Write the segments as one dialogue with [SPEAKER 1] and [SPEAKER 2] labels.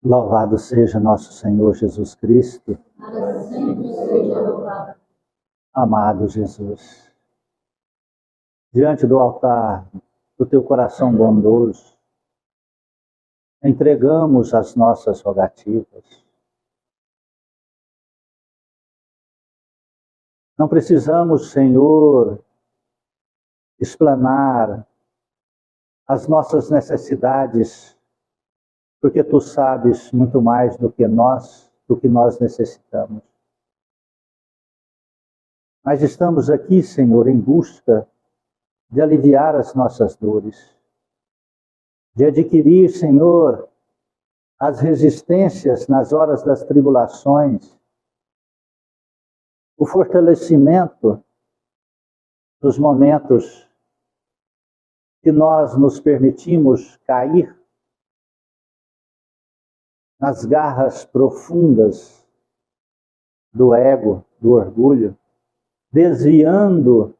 [SPEAKER 1] Louvado seja nosso Senhor Jesus Cristo.
[SPEAKER 2] Para sempre seja louvado.
[SPEAKER 1] Amado Jesus, diante do altar do teu coração bondoso, entregamos as nossas rogativas. Não precisamos, Senhor, explanar as nossas necessidades, porque tu sabes muito mais do que nós necessitamos. Mas estamos aqui, Senhor, em busca de aliviar as nossas dores, de adquirir, Senhor, as resistências nas horas das tribulações, o fortalecimento nos momentos que nós nos permitimos cair nas garras profundas do ego, do orgulho, desviando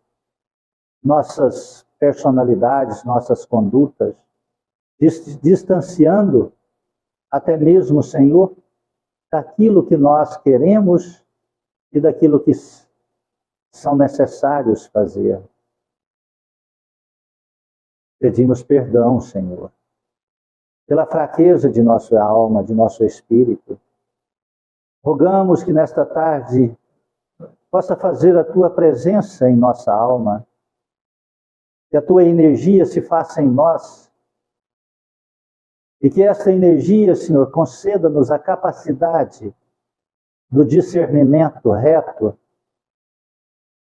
[SPEAKER 1] nossas personalidades, nossas condutas, distanciando até mesmo, Senhor, daquilo que nós queremos e daquilo que são necessários fazer. Pedimos perdão, Senhor, pela fraqueza de nossa alma, de nosso espírito. Rogamos que nesta tarde possa fazer a tua presença em nossa alma, que a tua energia se faça em nós, e que esta energia, Senhor, conceda-nos a capacidade do discernimento reto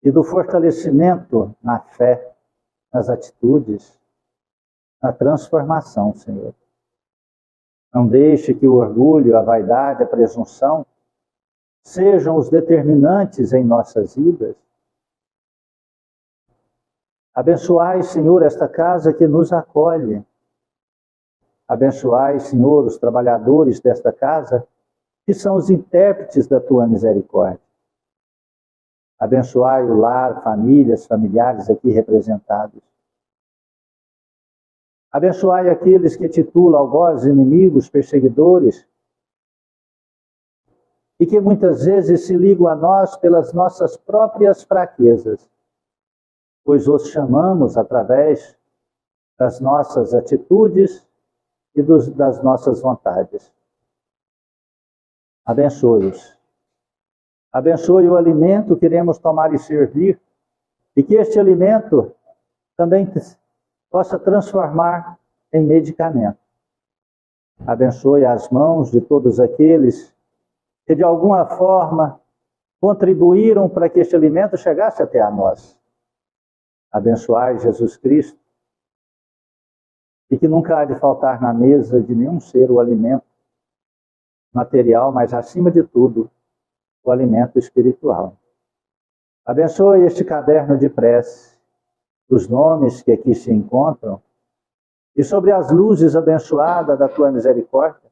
[SPEAKER 1] e do fortalecimento na fé, nas atitudes, na transformação, Senhor. Não deixe que o orgulho, a vaidade, a presunção sejam os determinantes em nossas vidas. Abençoai, Senhor, esta casa que nos acolhe. Abençoai, Senhor, os trabalhadores desta casa, que são os intérpretes da tua misericórdia. Abençoai o lar, famílias, familiares aqui representados. Abençoai aqueles que titulam algozes, inimigos, perseguidores, e que muitas vezes se ligam a nós pelas nossas próprias fraquezas, pois os chamamos através das nossas atitudes e das nossas vontades. Abençoe-os. Abençoe o alimento que iremos tomar e servir, e que este alimento também possa transformar em medicamento. Abençoe as mãos de todos aqueles que de alguma forma contribuíram para que este alimento chegasse até a nós. Abençoai Jesus Cristo, e que nunca há de faltar na mesa de nenhum ser o alimento material, mas acima de tudo, o alimento espiritual. Abençoe este caderno de prece, os nomes que aqui se encontram, e sobre as luzes abençoadas da tua misericórdia,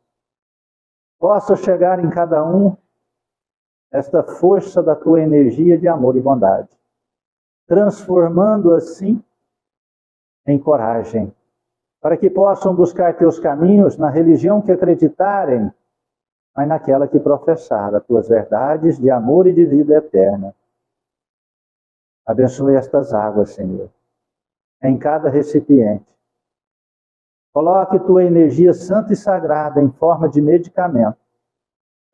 [SPEAKER 1] possa chegar em cada um esta força da tua energia de amor e bondade, transformando assim em coragem, para que possam buscar teus caminhos na religião que acreditarem, mas naquela que professar as tuas verdades de amor e de vida eterna. Abençoe estas águas, Senhor, em cada recipiente. Coloque tua energia santa e sagrada em forma de medicamento,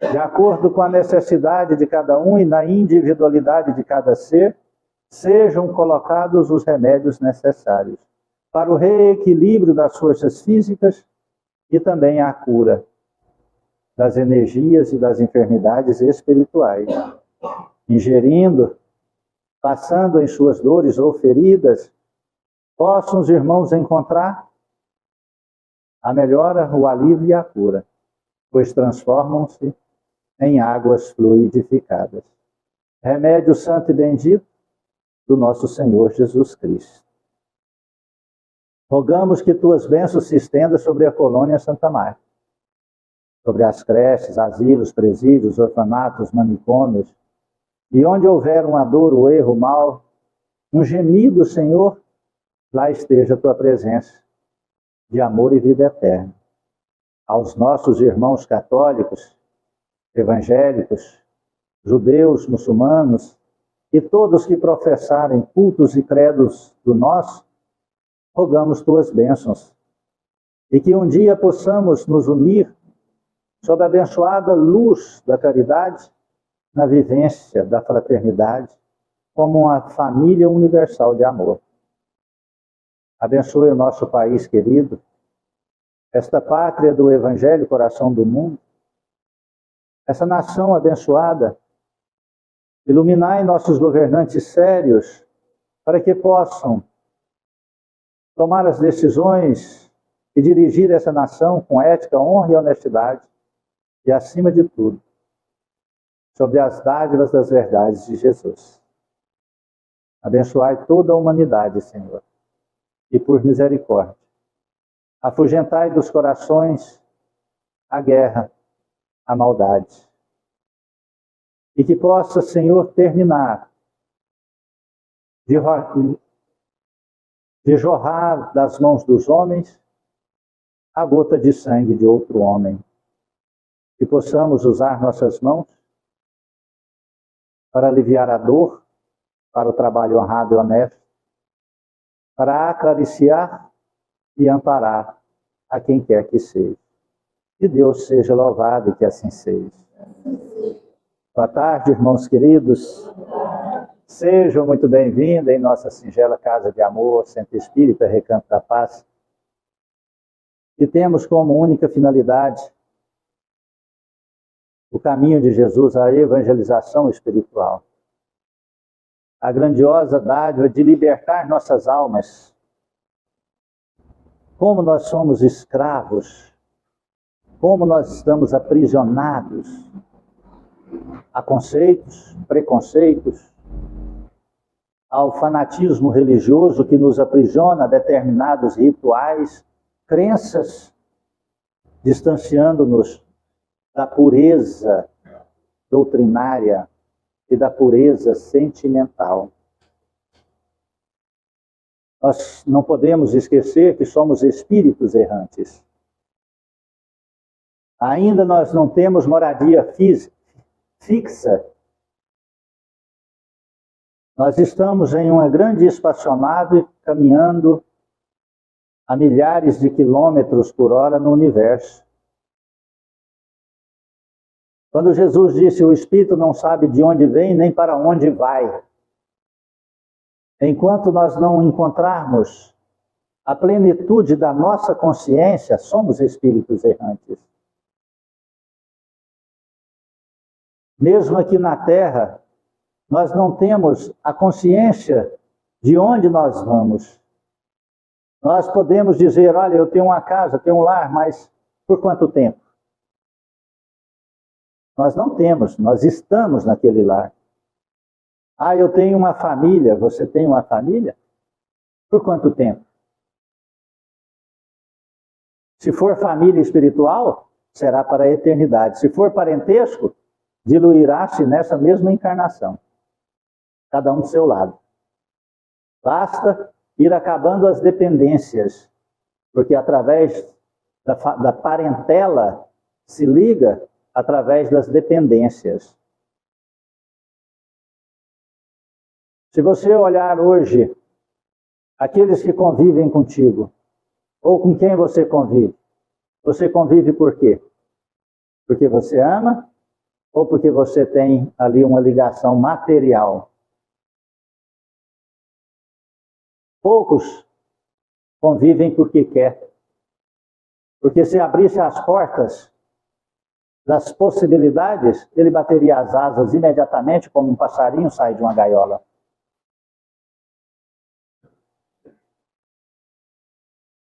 [SPEAKER 1] de acordo com a necessidade de cada um e na individualidade de cada ser, sejam colocados os remédios necessários para o reequilíbrio das forças físicas e também a cura das energias e das enfermidades espirituais. Ingerindo, passando em suas dores ou feridas, possam os irmãos encontrar a melhora, o alívio e a cura, pois transformam-se em águas fluidificadas. Remédio santo e bendito do nosso Senhor Jesus Cristo. Rogamos que tuas bênçãos se estendam sobre a colônia Santa Marta, sobre as creches, asilos, presídios, orfanatos, manicômios, e onde houver uma dor, o erro, o mal, um gemido, Senhor, lá esteja a tua presença de amor e vida eterna. aos nossos irmãos católicos, evangélicos, judeus, muçulmanos e todos que professarem cultos e credos do nosso, rogamos tuas bênçãos. E que um dia possamos nos unir sob a abençoada luz da caridade, na vivência da fraternidade, como uma família universal de amor. Abençoe o nosso país querido, esta pátria do Evangelho, coração do mundo, essa nação abençoada. Iluminai nossos governantes sérios, para que possam tomar as decisões e dirigir essa nação com ética, honra e honestidade, e acima de tudo, sobre as dádivas das verdades de Jesus. Abençoai toda a humanidade, Senhor, e por misericórdia, afugentai dos corações a guerra, a maldade. E que possa, Senhor, terminar de jorrar das mãos dos homens a gota de sangue de outro homem. Que possamos usar nossas mãos para aliviar a dor, para o trabalho honrado e honesto, para acariciar e amparar a quem quer que seja. Que Deus seja louvado e que assim seja. Boa tarde, irmãos queridos. Sejam muito bem-vindos em nossa singela Casa de Amor, Centro Espírita, Recanto da Paz. E temos como única finalidade o caminho de Jesus, a evangelização espiritual. A grandiosa dádiva de libertar nossas almas. Como nós somos escravos, como nós estamos aprisionados a conceitos, preconceitos, ao fanatismo religioso que nos aprisiona a determinados rituais, crenças, distanciando-nos da pureza doutrinária e da pureza sentimental. Nós não podemos esquecer que somos espíritos errantes. Ainda nós não temos moradia fixa. Nós estamos em uma grande espaçonave caminhando a milhares de quilômetros por hora no universo. Quando Jesus disse, o Espírito não sabe de onde vem nem para onde vai. Enquanto nós não encontrarmos a plenitude da nossa consciência, somos espíritos errantes. Mesmo aqui na Terra, nós não temos a consciência de onde nós vamos. Nós podemos dizer, olha, eu tenho uma casa, tenho um lar, mas por quanto tempo? Nós não temos, nós estamos naquele lar. Ah, eu tenho uma família, você tem uma família? Por quanto tempo? Se for família espiritual, será para a eternidade. Se for parentesco, diluirá-se nessa mesma encarnação. Cada um do seu lado. Basta ir acabando as dependências, porque através da parentela se liga através das dependências. Se você olhar hoje aqueles que convivem contigo, ou com quem você convive por quê? Porque você ama ou porque você tem ali uma ligação material? Poucos convivem porque quer. Porque se abrisse as portas das possibilidades, ele bateria as asas imediatamente, como um passarinho sai de uma gaiola.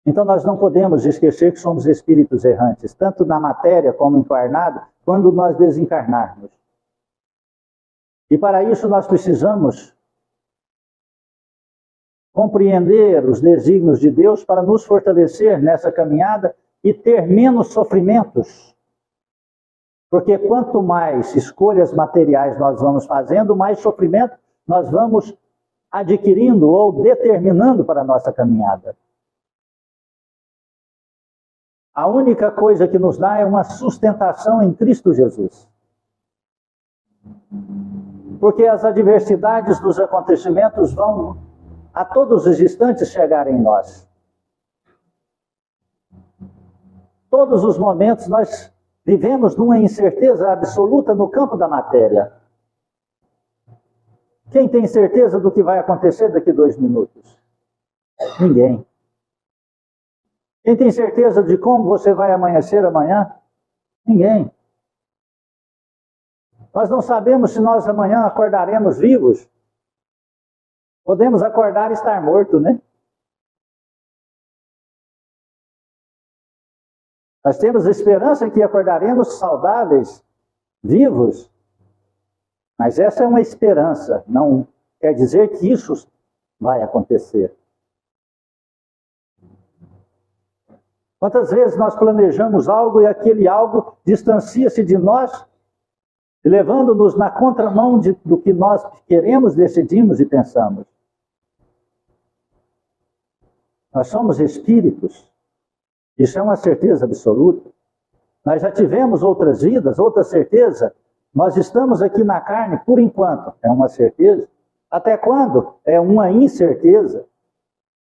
[SPEAKER 1] Então nós não podemos esquecer que somos espíritos errantes, tanto na matéria como encarnado, quando nós desencarnarmos. E para isso nós precisamos compreender os desígnios de Deus para nos fortalecer nessa caminhada e ter menos sofrimentos. Porque quanto mais escolhas materiais nós vamos fazendo, mais sofrimento nós vamos adquirindo ou determinando para a nossa caminhada. A única coisa que nos dá é uma sustentação em Cristo Jesus. Porque as adversidades dos acontecimentos vão a todos os instantes chegar em nós. Todos os momentos nós vivemos numa incerteza absoluta no campo da matéria. Quem tem certeza do que vai acontecer daqui a 2 minutos? Ninguém. Quem tem certeza de como você vai amanhecer amanhã? Ninguém. Nós não sabemos se nós amanhã acordaremos vivos. Podemos acordar e estar morto, né? Nós temos esperança que acordaremos saudáveis, vivos. Mas essa é uma esperança, não quer dizer que isso vai acontecer. Quantas vezes nós planejamos algo e aquele algo distancia-se de nós, levando-nos na contramão do que nós queremos, decidimos e pensamos. Nós somos espíritos. Isso é uma certeza absoluta. Nós já tivemos outras vidas, outra certeza. Nós estamos aqui na carne por enquanto. É uma certeza. Até quando? É uma incerteza.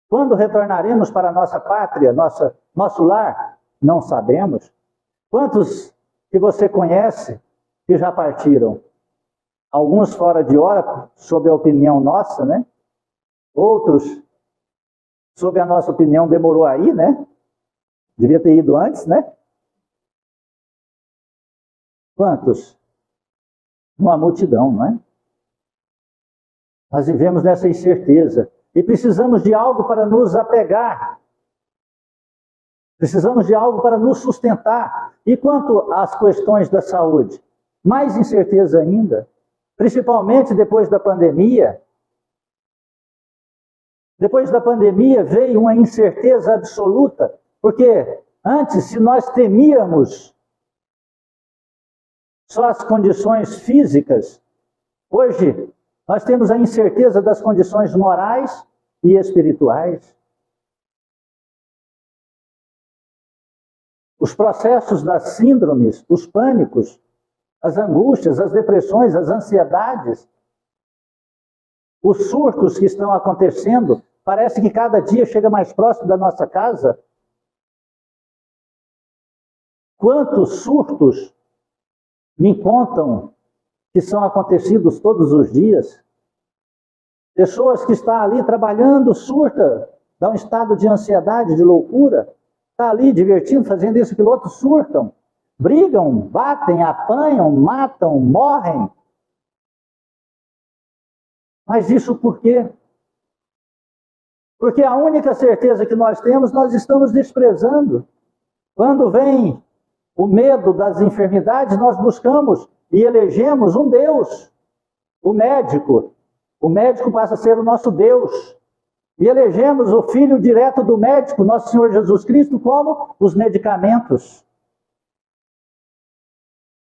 [SPEAKER 1] Quando retornaremos para a nossa pátria, nosso lar? Não sabemos. Quantos que você conhece que já partiram? Alguns fora de hora, sob a opinião nossa, né? Outros, sob a nossa opinião, demorou aí, né? Devia ter ido antes, né? Quantos? Uma multidão, não é? Nós vivemos nessa incerteza e precisamos de algo para nos apegar. Precisamos de algo para nos sustentar. E quanto às questões da saúde? Mais incerteza ainda, principalmente depois da pandemia. Depois da pandemia veio uma incerteza absoluta. Porque antes, se nós temíamos só as condições físicas, hoje nós temos a incerteza das condições morais e espirituais. Os processos das síndromes, os pânicos, as angústias, as depressões, as ansiedades, os surtos que estão acontecendo, parece que cada dia chega mais próximo da nossa casa. Quantos surtos me contam que são acontecidos todos os dias? Pessoas que estão ali trabalhando, surta, dá um estado de ansiedade, de loucura, está ali divertindo, fazendo isso, aquilo outro, surtam, brigam, batem, apanham, matam, morrem. Mas isso por quê? Porque a única certeza que nós temos, nós estamos desprezando. Quando vem o medo das enfermidades, nós buscamos e elegemos um Deus, o médico. O médico passa a ser o nosso Deus. E elegemos o filho direto do médico, nosso Senhor Jesus Cristo, como os medicamentos.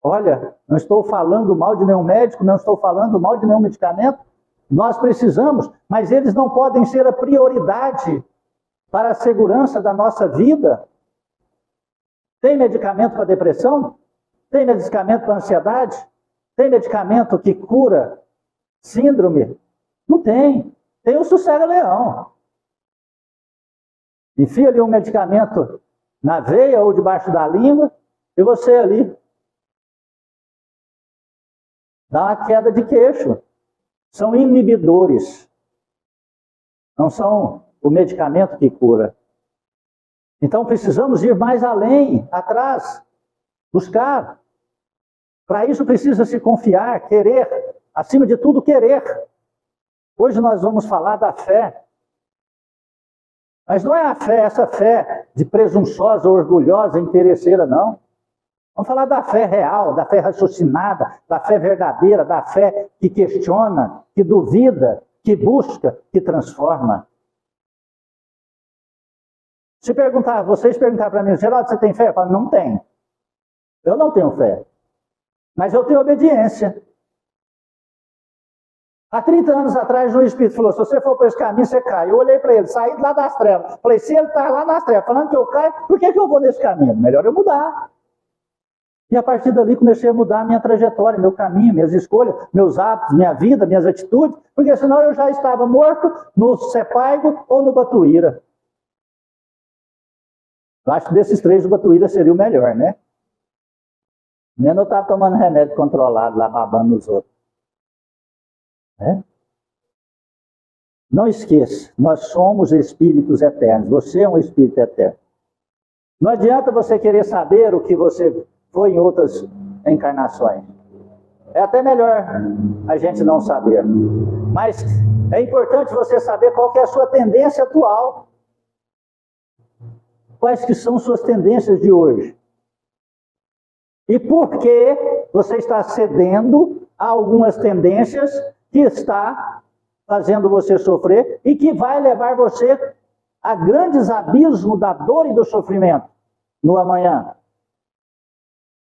[SPEAKER 1] Olha, não estou falando mal de nenhum médico, não estou falando mal de nenhum medicamento. Nós precisamos, mas eles não podem ser a prioridade para a segurança da nossa vida. Tem medicamento para depressão? Tem medicamento para ansiedade? Tem medicamento que cura síndrome? Não tem. Tem o sossega-leão. Enfia ali um medicamento na veia ou debaixo da língua e você ali dá uma queda de queixo. São inibidores. Não são o medicamento que cura. Então precisamos ir mais além, atrás, buscar. Para isso precisa se confiar, querer, acima de tudo querer. Hoje nós vamos falar da fé. Mas não é a fé, essa fé de presunçosa, orgulhosa, interesseira, não. Vamos falar da fé real, da fé raciocinada, da fé verdadeira, da fé que questiona, que duvida, que busca, que transforma. Se perguntar, vocês perguntarem para mim, Geraldo, você tem fé? Eu falo, não tenho. Eu não tenho fé. Mas eu tenho obediência. Há 30 anos atrás, o Espírito falou, se você for por esse caminho, você cai. Eu olhei para ele, saí lá das trevas. Falei, se ele está lá nas trevas, falando que eu caio, por que eu vou nesse caminho? Melhor eu mudar. E a partir dali comecei a mudar a minha trajetória, meu caminho, minhas escolhas, meus hábitos, minha vida, minhas atitudes, porque senão eu já estava morto no Sepaigo ou no Batuíra. Eu acho que desses três o Batuíra seria o melhor, né? Nem eu estava tomando remédio controlado lá, babando nos outros. É? Não esqueça, nós somos espíritos eternos, você é um espírito eterno. Não adianta você querer saber o que você foi em outras encarnações. É até melhor a gente não saber. Mas é importante você saber qual que é a sua tendência atual. Quais que são suas tendências de hoje. E por que você está cedendo a algumas tendências que está fazendo você sofrer e que vai levar você a grandes abismos da dor e do sofrimento no amanhã.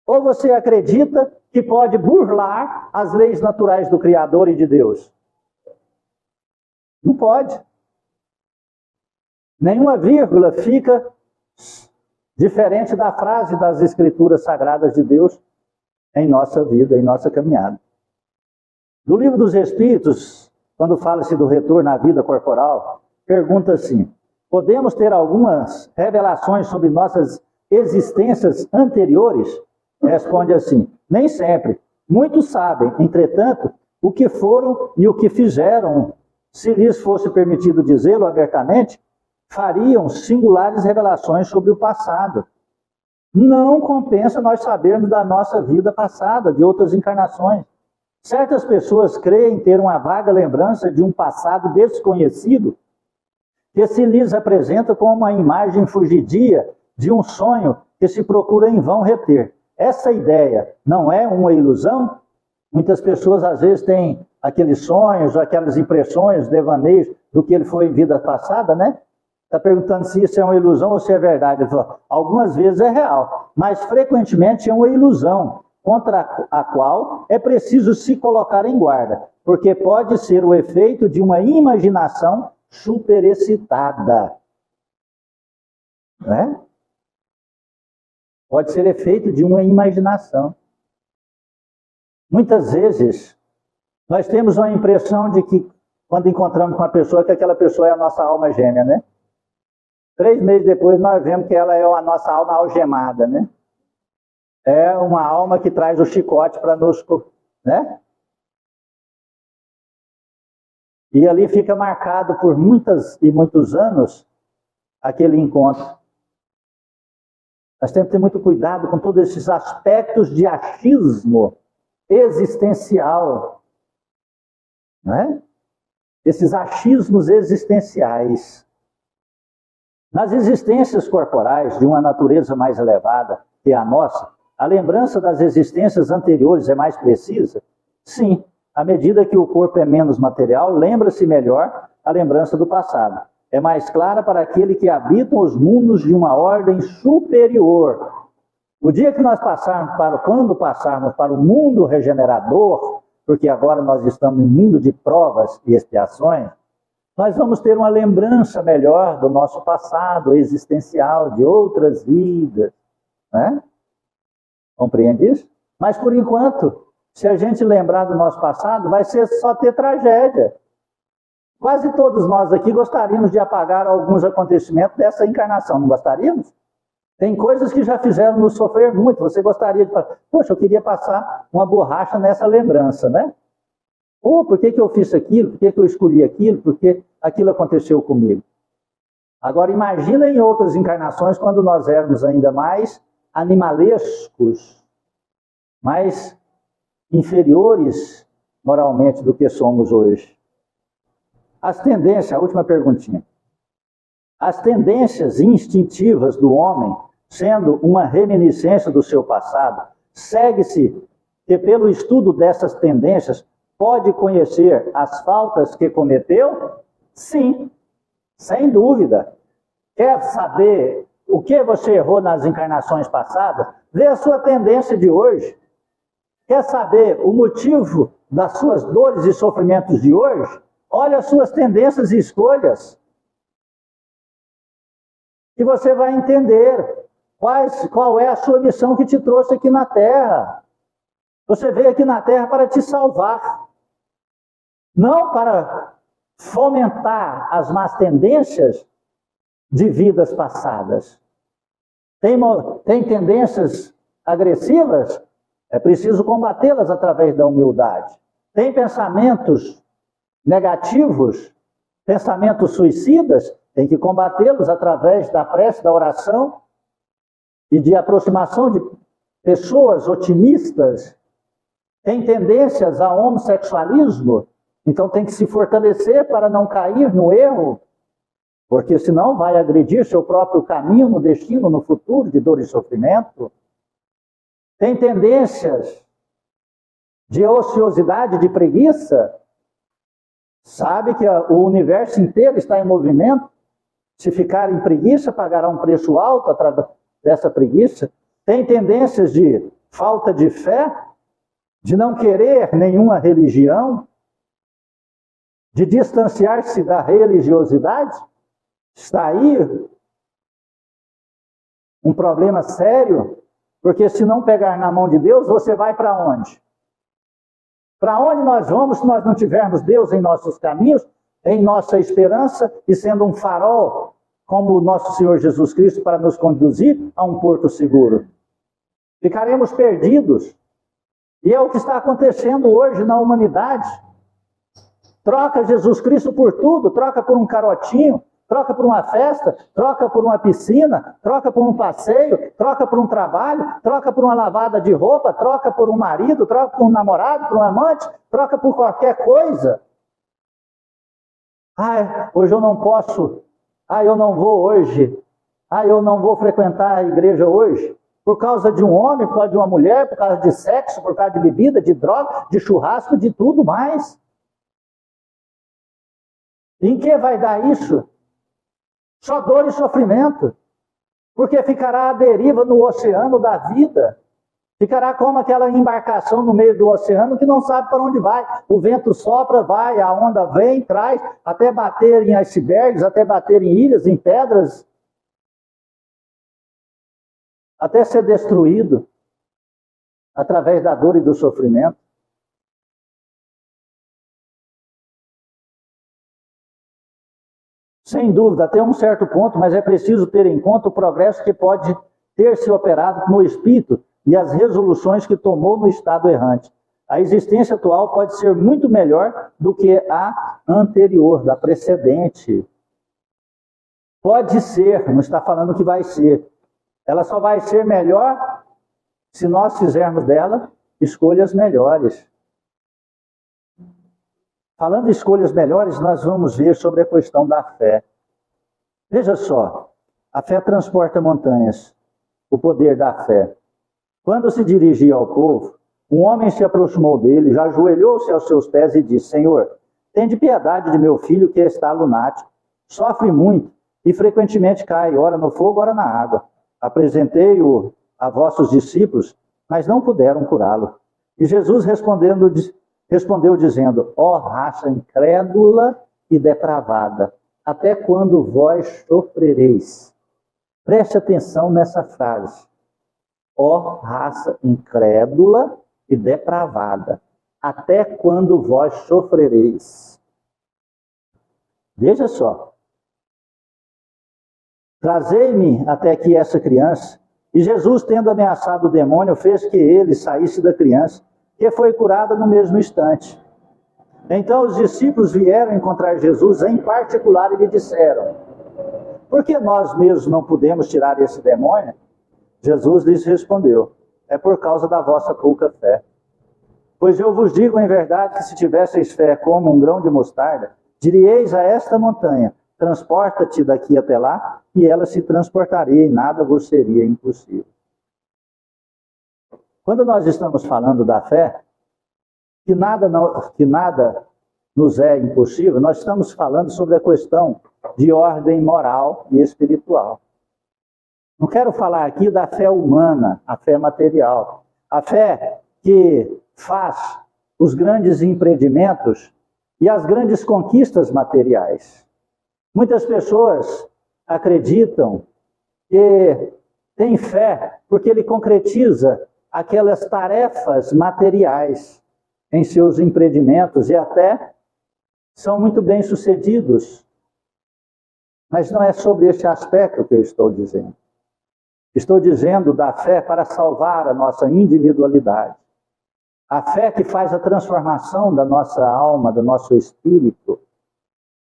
[SPEAKER 1] Ou você acredita que pode burlar as leis naturais do Criador e de Deus? Não pode. Nenhuma vírgula fica diferente da frase das Escrituras Sagradas de Deus em nossa vida, em nossa caminhada. No Livro dos Espíritos, quando fala-se do retorno à vida corporal, pergunta assim, podemos ter algumas revelações sobre nossas existências anteriores? Responde assim, nem sempre. Muitos sabem, entretanto, o que foram e o que fizeram. Se lhes fosse permitido dizê-lo abertamente, fariam singulares revelações sobre o passado. Não compensa nós sabermos da nossa vida passada, de outras encarnações. Certas pessoas creem ter uma vaga lembrança de um passado desconhecido, que se lhes apresenta como uma imagem fugidia de um sonho que se procura em vão reter. Essa ideia não é uma ilusão? Muitas pessoas às vezes têm aqueles sonhos, aquelas impressões, devaneios do que ele foi em vida passada, né? Está perguntando se isso é uma ilusão ou se é verdade. Ele falou, algumas vezes é real, mas frequentemente é uma ilusão, contra a qual é preciso se colocar em guarda, porque pode ser o efeito de uma imaginação superexcitada. Não é? Pode ser efeito de uma imaginação. Muitas vezes, nós temos uma impressão de que, quando encontramos com uma pessoa, que aquela pessoa é a nossa alma gêmea, né? 3 meses depois, nós vemos que ela é a nossa alma algemada, né? É uma alma que traz o chicote para nos... né? E ali fica marcado por muitas e muitos anos aquele encontro. Nós temos que ter muito cuidado com todos esses aspectos de achismo existencial. Não é? Esses achismos existenciais. Nas existências corporais de uma natureza mais elevada que a nossa, a lembrança das existências anteriores é mais precisa? Sim, à medida que o corpo é menos material, lembra-se melhor a lembrança do passado. É mais clara para aquele que habita os mundos de uma ordem superior. O dia que nós quando passarmos para o mundo regenerador, porque agora nós estamos em mundo de provas e expiações, nós vamos ter uma lembrança melhor do nosso passado existencial, de outras vidas. Né? Compreende isso? Mas por enquanto, se a gente lembrar do nosso passado, vai ser só ter tragédia. Quase todos nós aqui gostaríamos de apagar alguns acontecimentos dessa encarnação, não gostaríamos? Tem coisas que já fizeram nos sofrer muito. Você gostaria de falar, poxa, eu queria passar uma borracha nessa lembrança, né? Ou por que eu fiz aquilo? Por que eu escolhi aquilo? Por que aquilo aconteceu comigo? Agora imagina em outras encarnações, quando nós éramos ainda mais animalescos, mais inferiores moralmente do que somos hoje. As tendências, a última perguntinha. As tendências instintivas do homem, sendo uma reminiscência do seu passado, segue-se que pelo estudo dessas tendências pode conhecer as faltas que cometeu? Sim, sem dúvida. Quer saber o que você errou nas encarnações passadas? Vê a sua tendência de hoje. Quer saber o motivo das suas dores e sofrimentos de hoje, olhe as suas tendências e escolhas. E você vai entender qual é a sua missão que te trouxe aqui na Terra. Você veio aqui na Terra para te salvar. Não para fomentar as más tendências de vidas passadas. Tem tendências agressivas? É preciso combatê-las através da humildade. Tem pensamentos negativos, pensamentos suicidas? Tem que combatê-los através da prece, da oração e de aproximação de pessoas otimistas. Tem tendências a homossexualismo? Então tem que se fortalecer para não cair no erro, porque senão vai agredir seu próprio caminho no destino, no futuro, de dor e sofrimento. Tem tendências de ociosidade, de preguiça? Sabe que o universo inteiro está em movimento? Se ficar em preguiça, pagará um preço alto através dessa preguiça. Tem tendências de falta de fé, de não querer nenhuma religião, de distanciar-se da religiosidade? Está aí um problema sério, porque se não pegar na mão de Deus, você vai para onde? Para onde nós vamos se nós não tivermos Deus em nossos caminhos, em nossa esperança e sendo um farol, como o nosso Senhor Jesus Cristo, para nos conduzir a um porto seguro? Ficaremos perdidos. E é o que está acontecendo hoje na humanidade. Troca Jesus Cristo por tudo, troca por um carotinho, troca por uma festa, troca por uma piscina, troca por um passeio, troca por um trabalho, troca por uma lavada de roupa, troca por um marido, troca por um namorado, por um amante, troca por qualquer coisa. Hoje eu não posso, eu não vou hoje, eu não vou frequentar a igreja hoje, por causa de um homem, por causa de uma mulher, por causa de sexo, por causa de bebida, de droga, de churrasco, de tudo mais. Em que vai dar isso? Só dor e sofrimento. Porque ficará à deriva no oceano da vida. Ficará como aquela embarcação no meio do oceano que não sabe para onde vai. O vento sopra, vai, a onda vem, traz, até bater em icebergs, até bater em ilhas, em pedras, até ser destruído através da dor e do sofrimento. Sem dúvida, até um certo ponto, mas é preciso ter em conta o progresso que pode ter se operado no espírito e as resoluções que tomou no estado errante. A existência atual pode ser muito melhor do que a anterior, da precedente. Pode ser, não está falando que vai ser. Ela só vai ser melhor se nós fizermos dela escolhas melhores. Falando em escolhas melhores, nós vamos ver sobre a questão da fé. Veja só, a fé transporta montanhas, o poder da fé. Quando se dirigia ao povo, um homem se aproximou dele, já ajoelhou-se aos seus pés e disse: Senhor, tende piedade de meu filho que está lunático, sofre muito e frequentemente cai, ora no fogo, ora na água. Apresentei-o a vossos discípulos, mas não puderam curá-lo. E Jesus respondeu dizendo: ó raça incrédula e depravada, até quando vós sofrereis? Preste atenção nessa frase. Ó raça incrédula e depravada, até quando vós sofrereis? Veja só. Trazei-me até aqui essa criança. E Jesus, tendo ameaçado o demônio, fez que ele saísse da criança, que foi curada no mesmo instante. Então os discípulos vieram encontrar Jesus em particular e lhe disseram: por que nós mesmos não podemos tirar esse demônio? Jesus lhes respondeu: é por causa da vossa pouca fé. Pois eu vos digo em verdade que se tivesseis fé como um grão de mostarda, diríeis a esta montanha: transporta-te daqui até lá, e ela se transportaria, e nada vos seria impossível. Quando nós estamos falando da fé, que nada nos é impossível, nós estamos falando sobre a questão de ordem moral e espiritual. Não quero falar aqui da fé humana, a fé material. A fé que faz os grandes empreendimentos e as grandes conquistas materiais. Muitas pessoas acreditam que tem fé porque ele concretiza aquelas tarefas materiais em seus empreendimentos e até são muito bem-sucedidos. Mas não é sobre este aspecto que eu estou dizendo. Estou dizendo da fé para salvar a nossa individualidade. A fé que faz a transformação da nossa alma, do nosso espírito.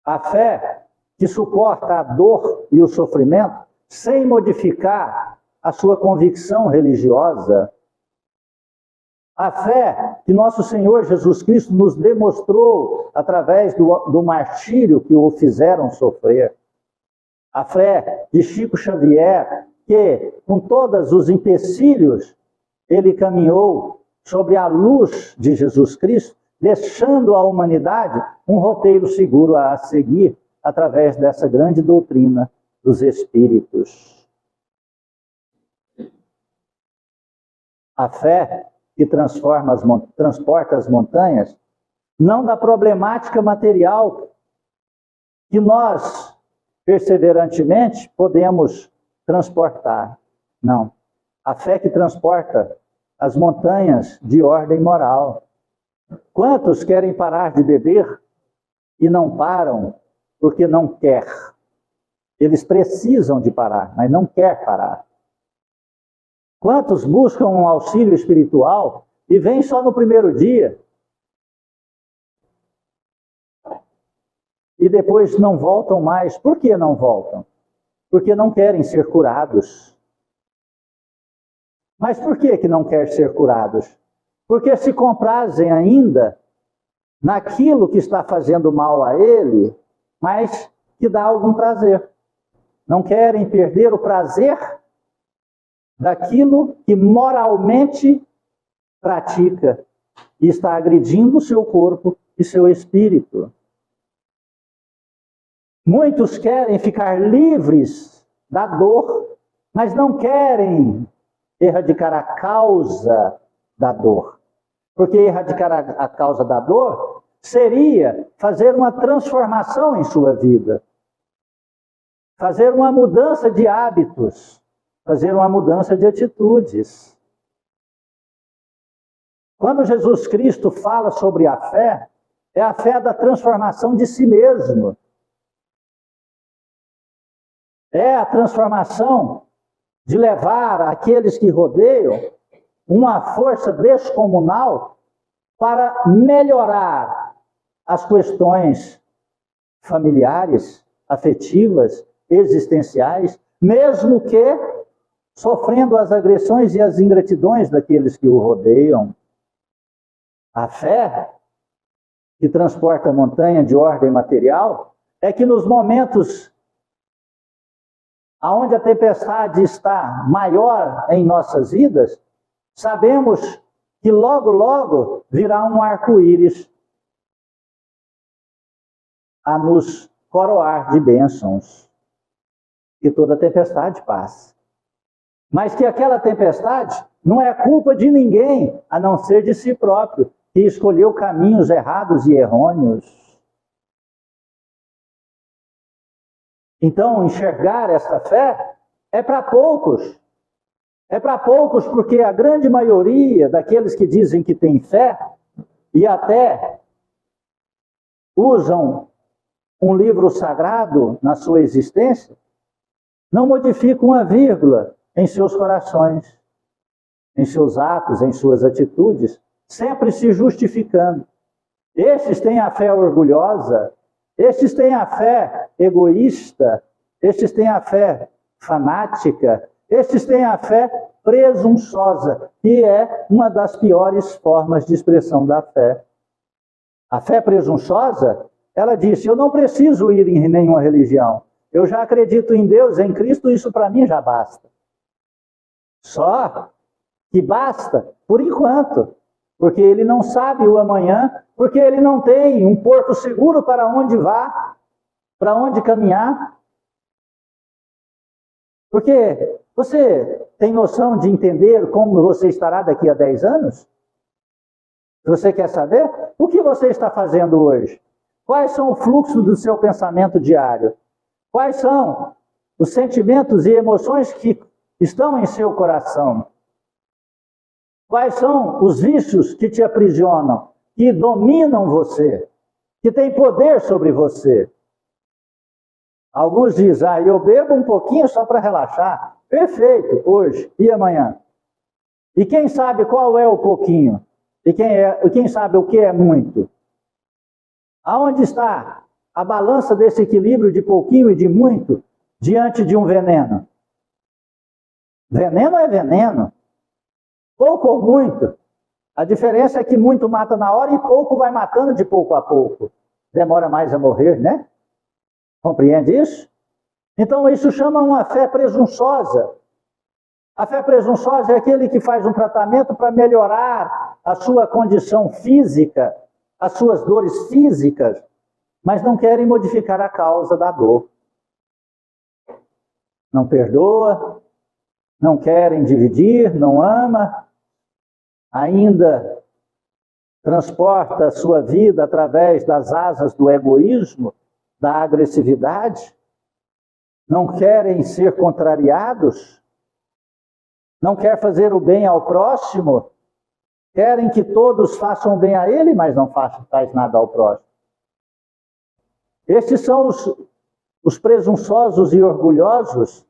[SPEAKER 1] A fé que suporta a dor e o sofrimento sem modificar a sua convicção religiosa. A fé que nosso Senhor Jesus Cristo nos demonstrou através do martírio que o fizeram sofrer. A fé de Chico Xavier, que com todos os empecilhos, ele caminhou sobre a luz de Jesus Cristo, deixando à humanidade um roteiro seguro a seguir através dessa grande doutrina dos Espíritos. A fé que transporta as montanhas, não da problemática material que nós, perseverantemente, podemos transportar. Não. A fé que transporta as montanhas de ordem moral. Quantos querem parar de beber e não param porque não quer? Eles precisam de parar, mas não quer parar. Quantos buscam um auxílio espiritual e vêm só no primeiro dia e depois não voltam mais? Por que não voltam? Porque não querem ser curados. Mas por que não querem ser curados? Porque se comprazem ainda naquilo que está fazendo mal a ele, mas que dá algum prazer. Não querem perder o prazer daquilo que moralmente pratica e está agredindo o seu corpo e seu espírito. Muitos querem ficar livres da dor, mas não querem erradicar a causa da dor. Porque erradicar a causa da dor seria fazer uma transformação em sua vida. Fazer uma mudança de hábitos. Fazer uma mudança de atitudes. Quando Jesus Cristo fala sobre a fé, é a fé da transformação de si mesmo. É a transformação de levar aqueles que rodeiam uma força descomunal para melhorar as questões familiares, afetivas, existenciais, mesmo que sofrendo as agressões e as ingratidões daqueles que o rodeiam. A fé que transporta a montanha de ordem material é que nos momentos onde a tempestade está maior em nossas vidas, sabemos que logo, logo virá um arco-íris a nos coroar de bênçãos. Que toda tempestade passa. Mas que aquela tempestade não é culpa de ninguém, a não ser de si próprio, que escolheu caminhos errados e errôneos. Então, enxergar esta fé é para poucos. É para poucos porque a grande maioria daqueles que dizem que têm fé e até usam um livro sagrado na sua existência, não modificam uma vírgula em seus corações, em seus atos, em suas atitudes, sempre se justificando. Estes têm a fé orgulhosa, estes têm a fé egoísta, estes têm a fé fanática, estes têm a fé presunçosa, que é uma das piores formas de expressão da fé. A fé presunçosa, ela disse, eu não preciso ir em nenhuma religião. Eu já acredito em Deus, em Cristo, isso para mim já basta. Só que basta, por enquanto, porque ele não sabe o amanhã, porque ele não tem um porto seguro para onde vá, para onde caminhar. Porque você tem noção de entender como você estará daqui a 10 anos? Você quer saber? O que você está fazendo hoje? Quais são o fluxo do seu pensamento diário? Quais são os sentimentos e emoções que estão em seu coração? Quais são os vícios que te aprisionam, que dominam você, que têm poder sobre você? Alguns dizem, eu bebo um pouquinho só para relaxar. Perfeito, hoje e amanhã. E quem sabe qual é o pouquinho? E quem sabe o que é muito? Aonde está a balança desse equilíbrio de pouquinho e de muito diante de um veneno? Veneno é veneno. Pouco ou muito. A diferença é que muito mata na hora e pouco vai matando de pouco a pouco. Demora mais a morrer, né? Compreende isso? Então isso chama uma fé presunçosa. A fé presunçosa é aquele que faz um tratamento para melhorar a sua condição física, as suas dores físicas, mas não querem modificar a causa da dor. Não perdoa, não querem dividir, não ama, ainda transporta a sua vida através das asas do egoísmo, da agressividade, não querem ser contrariados, não quer fazer o bem ao próximo, querem que todos façam bem a ele, mas não faz nada ao próximo. Estes são os presunçosos e orgulhosos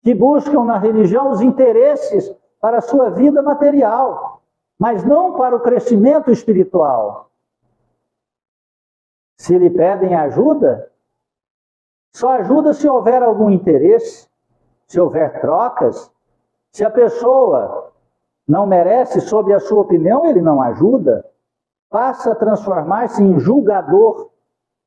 [SPEAKER 1] que buscam na religião os interesses para a sua vida material, mas não para o crescimento espiritual. Se lhe pedem ajuda, só ajuda se houver algum interesse, se houver trocas. Se a pessoa não merece, sob a sua opinião, ele não ajuda. Passa a transformar-se em julgador,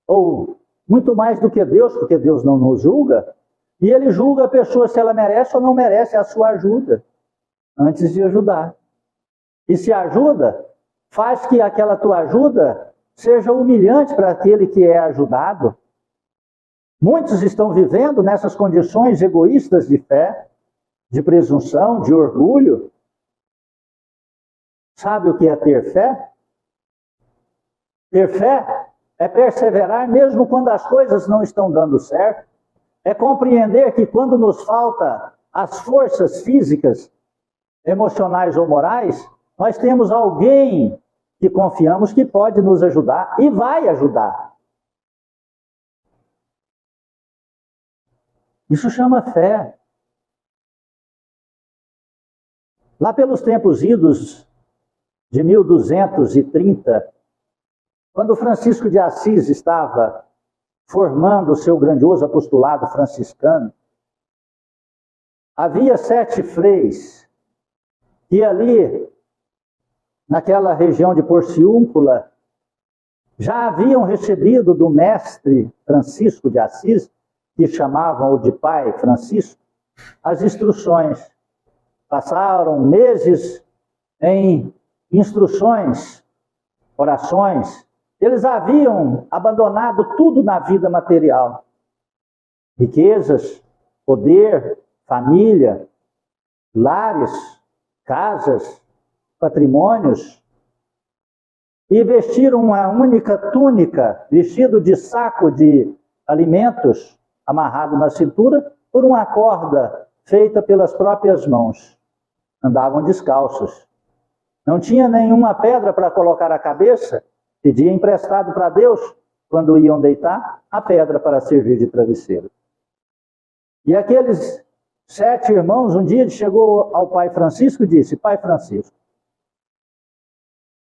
[SPEAKER 1] ou muito mais do que Deus, porque Deus não nos julga, e ele julga a pessoa se ela merece ou não merece a sua ajuda, antes de ajudar. E se ajuda, faz que aquela tua ajuda seja humilhante para aquele que é ajudado. Muitos estão vivendo nessas condições egoístas de fé, de presunção, de orgulho. Sabe o que é ter fé? Ter fé é perseverar mesmo quando as coisas não estão dando certo. É compreender que quando nos falta as forças físicas, emocionais ou morais, nós temos alguém que confiamos que pode nos ajudar e vai ajudar. Isso chama fé. Lá pelos tempos idos de 1230, quando Francisco de Assis estava formando o seu grandioso apostolado franciscano, havia 7 freis que ali, naquela região de Porciúncula, já haviam recebido do mestre Francisco de Assis, que chamavam-o de Pai Francisco, as instruções. Passaram meses em instruções, orações. Eles haviam abandonado tudo na vida material. Riquezas, poder, família, lares, casas, patrimônios. E vestiram uma única túnica, vestido de saco de alimentos, amarrado na cintura, por uma corda feita pelas próprias mãos. Andavam descalços. Não tinha nenhuma pedra para colocar a cabeça, pedia emprestado para Deus, quando iam deitar, a pedra para servir de travesseiro. E aqueles 7 irmãos, um dia chegou ao Pai Francisco e disse: Pai Francisco,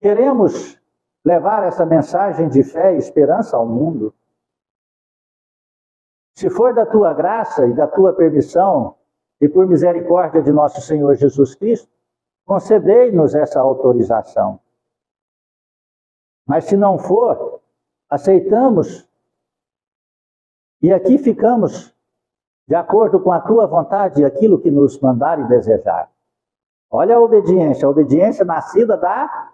[SPEAKER 1] queremos levar essa mensagem de fé e esperança ao mundo. Se for da tua graça e da tua permissão, e por misericórdia de nosso Senhor Jesus Cristo, concedei-nos essa autorização. Mas se não for, aceitamos e aqui ficamos de acordo com a tua vontade e aquilo que nos mandar e desejar. Olha a obediência nascida da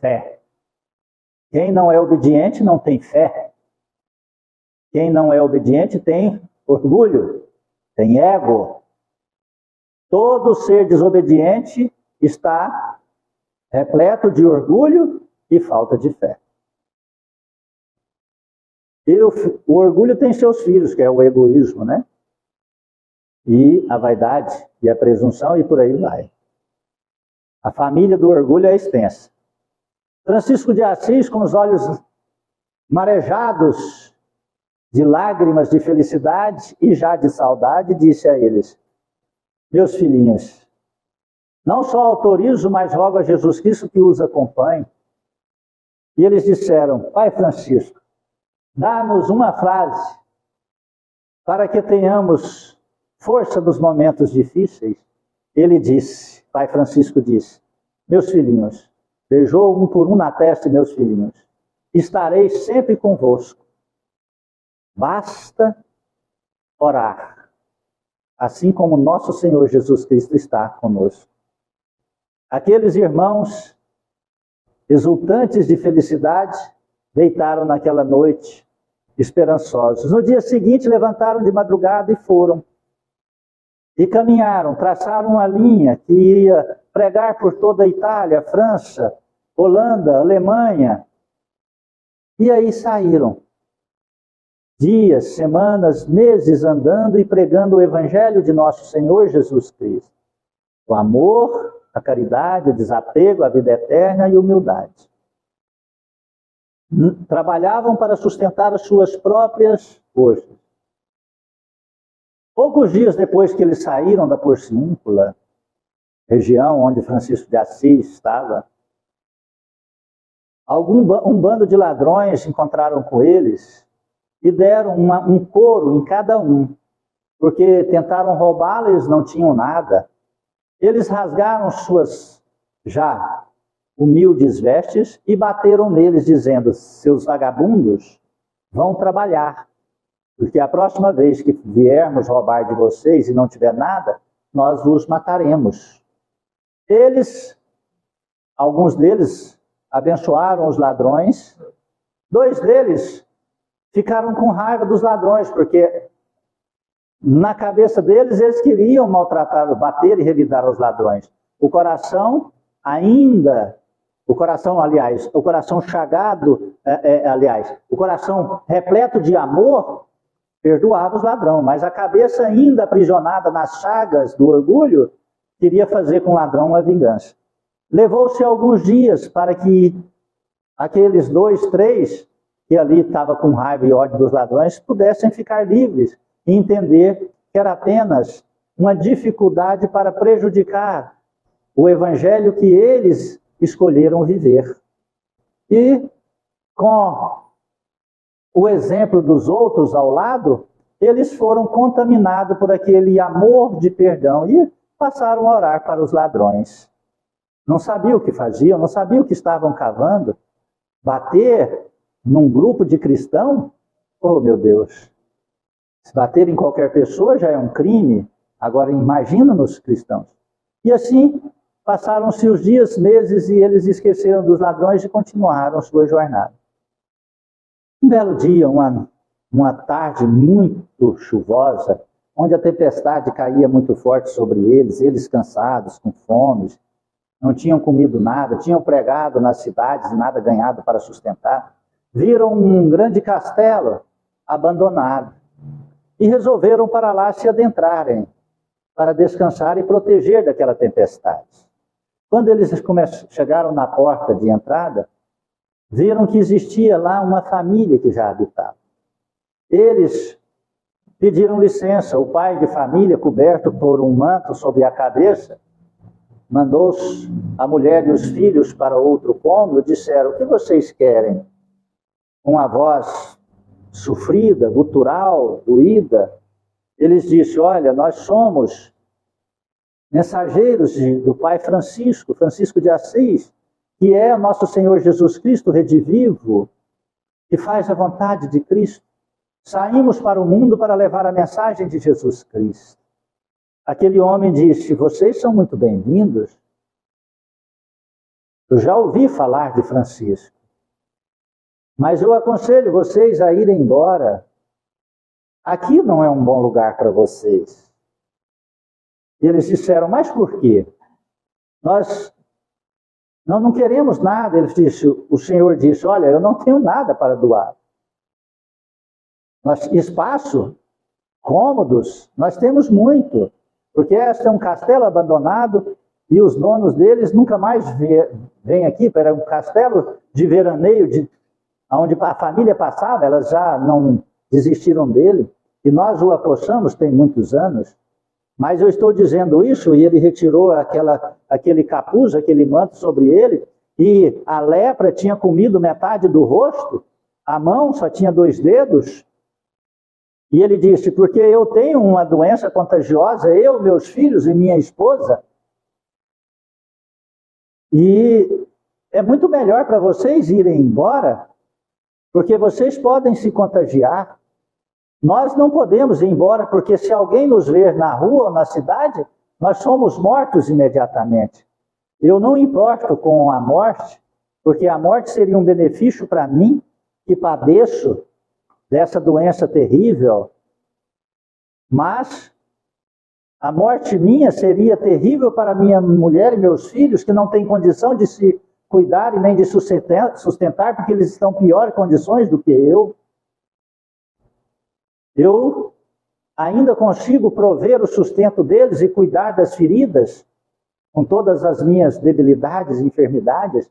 [SPEAKER 1] fé. Quem não é obediente não tem fé. Quem não é obediente tem orgulho, tem ego. Todo ser desobediente está repleto de orgulho e falta de fé. E o orgulho tem seus filhos, que é o egoísmo, né? E a vaidade e a presunção, e por aí vai. A família do orgulho é extensa. Francisco de Assis, com os olhos marejados de lágrimas de felicidade e já de saudade, disse a eles: meus filhinhos, não só autorizo, mas rogo a Jesus Cristo que os acompanhe. E eles disseram: Pai Francisco, dá-nos uma frase para que tenhamos força nos momentos difíceis. Ele disse, Pai Francisco disse: meus filhinhos, beijou um por um na testa, meus filhinhos, estarei sempre convosco. Basta orar, assim como nosso Senhor Jesus Cristo está conosco. Aqueles irmãos, exultantes de felicidade, deitaram naquela noite, esperançosos. No dia seguinte, levantaram de madrugada e foram. E caminharam, traçaram uma linha que iria pregar por toda a Itália, França, Holanda, Alemanha. E aí saíram. Dias, semanas, meses andando e pregando o Evangelho de nosso Senhor Jesus Cristo. O amor, a caridade, o desapego, a vida eterna e a humildade. Trabalhavam para sustentar as suas próprias forças. Poucos dias depois que eles saíram da Porciúncula, região onde Francisco de Assis estava, um bando de ladrões encontraram com eles e deram um couro em cada um, porque tentaram roubá-los, eles não tinham nada. Eles rasgaram suas já humildes vestes e bateram neles, dizendo: seus vagabundos vão trabalhar, porque a próxima vez que viermos roubar de vocês e não tiver nada, nós vos mataremos. Alguns deles abençoaram os ladrões, 2 deles ficaram com raiva dos ladrões, porque na cabeça deles eles queriam maltratar, bater e revidar os ladrões. O coração chagado, o coração repleto de amor, perdoava os ladrões, mas a cabeça ainda aprisionada nas chagas do orgulho, queria fazer com o ladrão uma vingança. Levou-se alguns dias para que aqueles 2, 3, que ali estavam com raiva e ódio dos ladrões, pudessem ficar livres e entender que era apenas uma dificuldade para prejudicar o evangelho que eles escolheram viver. E com o exemplo dos outros ao lado, eles foram contaminados por aquele amor de perdão e passaram a orar para os ladrões. Não sabiam o que faziam, não sabiam o que estavam cavando. Bater num grupo de cristãos, oh meu Deus, se bater em qualquer pessoa já é um crime, agora imagina nos cristãos. E assim passaram-se os dias, meses, e eles esqueceram dos ladrões e continuaram sua jornada. Um belo dia, uma tarde muito chuvosa, onde a tempestade caía muito forte sobre eles cansados, com fome, não tinham comido nada, tinham pregado nas cidades e nada ganhado para sustentar, viram um grande castelo abandonado e resolveram para lá se adentrarem, para descansar e proteger daquela tempestade. Quando eles chegaram na porta de entrada, viram que existia lá uma família que já habitava. Eles pediram licença. O pai de família, coberto por um manto sobre a cabeça, mandou a mulher e os filhos para outro cômodo, disseram: o que vocês querem? Com a voz sofrida, gutural, doída, eles disseram: olha, nós somos mensageiros do pai Francisco de Assis, que é o nosso Senhor Jesus Cristo redivivo, que faz a vontade de Cristo. Saímos para o mundo para levar a mensagem de Jesus Cristo. Aquele homem disse: vocês são muito bem-vindos. Eu já ouvi falar de Francisco, mas eu aconselho vocês a irem embora. Aqui não é um bom lugar para vocês. E eles disseram: mas por quê? Nós Nós não queremos nada. O Senhor disse, olha, eu não tenho nada para doar. Espaço, cômodos, nós temos muito. Porque este é um castelo abandonado e os donos deles nunca mais vêm aqui. Era um castelo de veraneio, onde a família passava, elas já não desistiram dele. E nós o apossamos tem muitos anos. Mas eu estou dizendo isso, e ele retirou aquele capuz, aquele manto sobre ele, e a lepra tinha comido metade do rosto, a mão só tinha 2 dedos. E ele disse, porque eu tenho uma doença contagiosa, eu, meus filhos e minha esposa, e é muito melhor para vocês irem embora, porque vocês podem se contagiar. Nós não podemos ir embora, porque se alguém nos ver na rua ou na cidade, nós somos mortos imediatamente. Eu não importo com a morte, porque a morte seria um benefício para mim, que padeço dessa doença terrível, mas a morte minha seria terrível para minha mulher e meus filhos, que não têm condição de se cuidar e nem de sustentar, porque eles estão em piores condições do que eu. Eu ainda consigo prover o sustento deles e cuidar das feridas, com todas as minhas debilidades e enfermidades.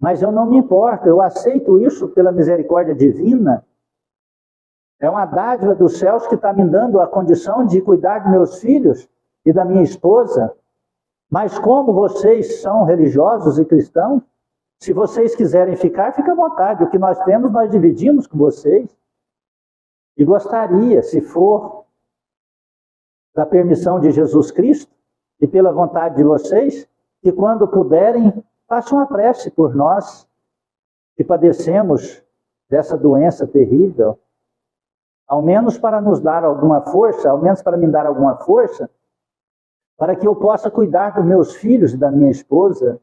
[SPEAKER 1] Mas eu não me importo, eu aceito isso pela misericórdia divina. É uma dádiva dos céus que está me dando a condição de cuidar de meus filhos e da minha esposa. Mas como vocês são religiosos e cristãos, se vocês quiserem ficar, fica à vontade. O que nós temos, nós dividimos com vocês. E gostaria, se for da permissão de Jesus Cristo e pela vontade de vocês, que quando puderem, façam uma prece por nós, que padecemos dessa doença terrível, ao menos para nos dar alguma força, ao menos para me dar alguma força, para que eu possa cuidar dos meus filhos e da minha esposa.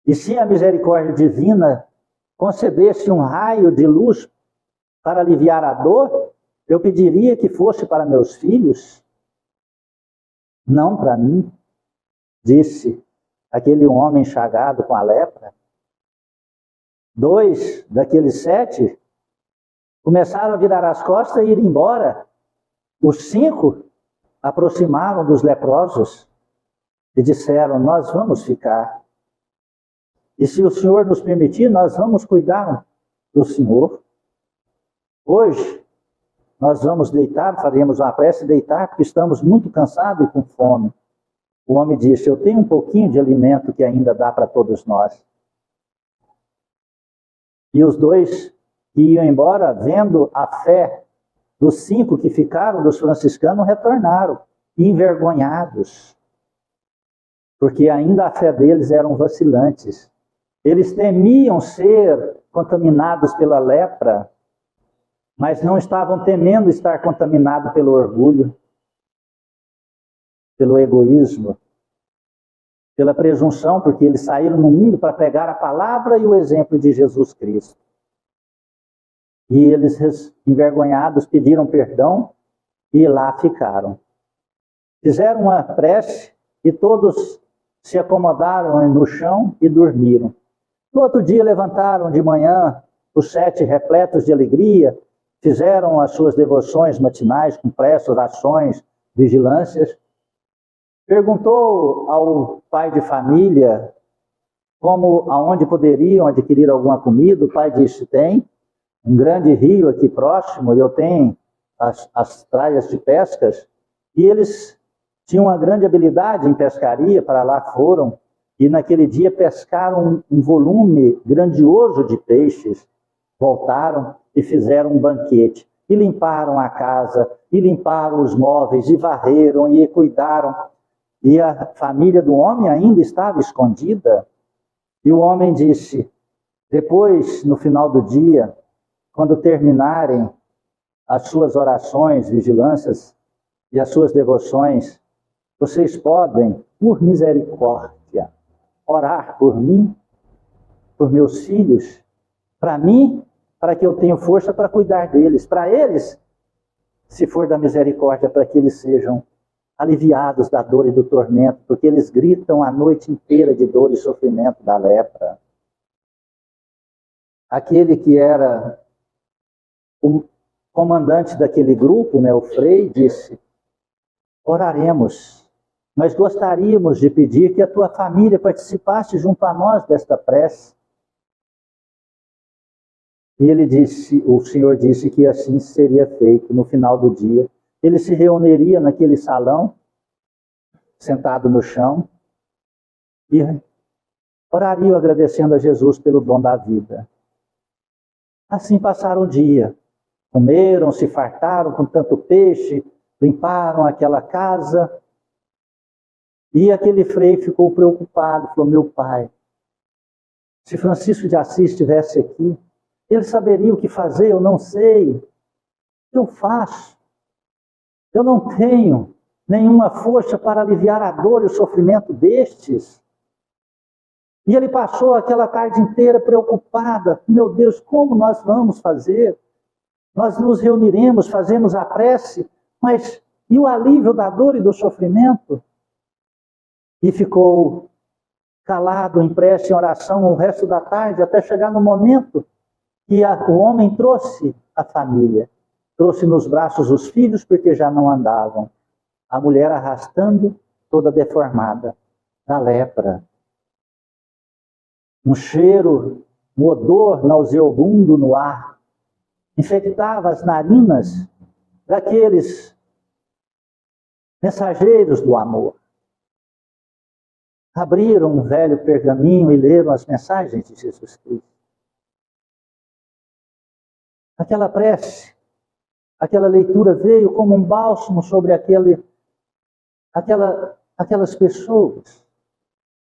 [SPEAKER 1] E se a misericórdia divina concedesse um raio de luz para aliviar a dor, eu pediria que fosse para meus filhos, não para mim, disse aquele homem chagado com a lepra. 2 daqueles 7 começaram a virar as costas e ir embora. Os 5 aproximaram dos leprosos e disseram, nós vamos ficar. E se o Senhor nos permitir, nós vamos cuidar do Senhor. Hoje, nós vamos deitar, faremos uma prece deitar, porque estamos muito cansados e com fome. O homem disse, eu tenho um pouquinho de alimento que ainda dá para todos nós. E os 2 que iam embora, vendo a fé dos 5 que ficaram, dos franciscanos, retornaram, envergonhados. Porque ainda a fé deles eram vacilantes. Eles temiam ser contaminados pela lepra, mas não estavam temendo estar contaminados pelo orgulho, pelo egoísmo, pela presunção, porque eles saíram no mundo para pegar a palavra e o exemplo de Jesus Cristo. E eles, envergonhados, pediram perdão e lá ficaram. Fizeram uma prece e todos se acomodaram no chão e dormiram. No outro dia levantaram de manhã os 7 repletos de alegria, fizeram as suas devoções matinais com preces, orações, vigilâncias. Perguntou ao pai de família aonde poderiam adquirir alguma comida. O pai disse, tem um grande rio aqui próximo, e eu tenho as praias de pescas. E eles tinham uma grande habilidade em pescaria, para lá foram, e naquele dia pescaram um volume grandioso de peixes. Voltaram e fizeram um banquete, e limparam a casa, e limparam os móveis, e varreram, e cuidaram. E a família do homem ainda estava escondida. E o homem disse, depois, no final do dia, quando terminarem as suas orações, vigilâncias e as suas devoções, vocês podem, por misericórdia, orar por mim, por meus filhos, para mim, para que eu tenha força para cuidar deles. Para eles, se for da misericórdia, para que eles sejam aliviados da dor e do tormento, porque eles gritam a noite inteira de dor e sofrimento da lepra. Aquele que era o comandante daquele grupo, né, o Frei, disse: oraremos, nós gostaríamos de pedir que a tua família participasse junto a nós desta prece. E ele disse, o Senhor disse que assim seria feito. No final do dia, ele se reuniria naquele salão, sentado no chão, e orariam agradecendo a Jesus pelo dom da vida. Assim passaram o dia. Comeram, se fartaram com tanto peixe, limparam aquela casa. E aquele frei ficou preocupado, falou: meu pai, se Francisco de Assis estivesse aqui, ele saberia o que fazer, eu não sei. O que eu faço? Eu não tenho nenhuma força para aliviar a dor e o sofrimento destes. E ele passou aquela tarde inteira preocupada. Meu Deus, como nós vamos fazer? Nós nos reuniremos, fazemos a prece, mas e o alívio da dor e do sofrimento? E ficou calado, em prece, em oração, o resto da tarde, até chegar no momento que o homem trouxe a família. Trouxe nos braços os filhos, porque já não andavam. A mulher arrastando, toda deformada, da lepra. Um cheiro, um odor nauseabundo no ar, infectava as narinas daqueles mensageiros do amor. Abriram um velho pergaminho e leram as mensagens de Jesus Cristo. Aquela prece, aquela leitura veio como um bálsamo sobre aquelas pessoas.